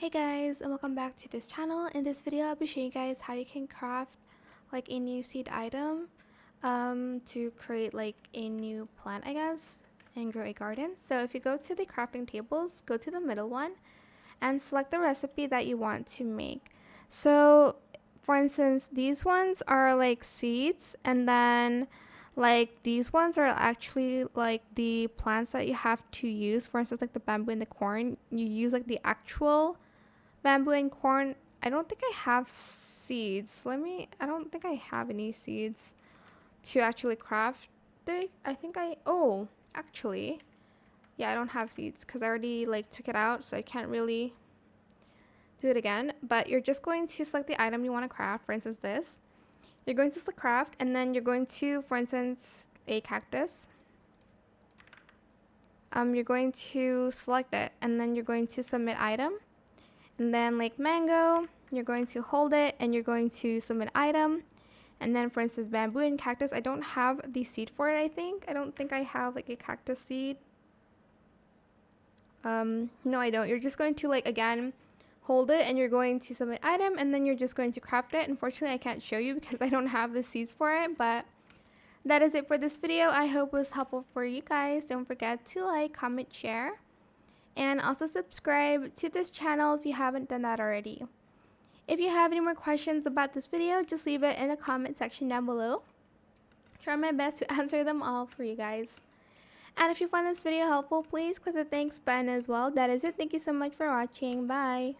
Hey guys, and welcome back to this channel. In this video I'll be showing you guys how you can craft like a new seed item to create like a new plant, I guess, and grow a garden. So if you go to the crafting tables, go to the middle one and select the recipe that you want to make. So for instance, these ones are like seeds, and then like these ones are actually like the plants that you have to use. For instance, like the bamboo and the corn, you use like the actual bamboo and corn. I don't think I have seeds. I don't think I have any seeds to actually craft it. Actually, yeah, I don't have seeds because I already like took it out, so I can't really do it again. But you're just going to select the item you want to craft. For instance, this. You're going to select craft, and then you're going to, for instance, a cactus. You're going to select it, and then you're going to submit item. And then like mango, you're going to hold it and you're going to submit item. And then for instance, bamboo and cactus, I don't have the seed for it. I don't think I have like a cactus seed. No, I don't. You're just going to like, again, hold it and you're going to submit item, and then you're just going to craft it. Unfortunately, I can't show you because I don't have the seeds for it, but that is it for this video. I hope it was helpful for you guys. Don't forget to like, comment, share, and also subscribe to this channel if you haven't done that already. If you have any more questions about this video, just leave it in the comment section down below. Try my best to answer them all for you guys. And if you find this video helpful, please click the thanks button as well. That is it. Thank you so much for watching. Bye.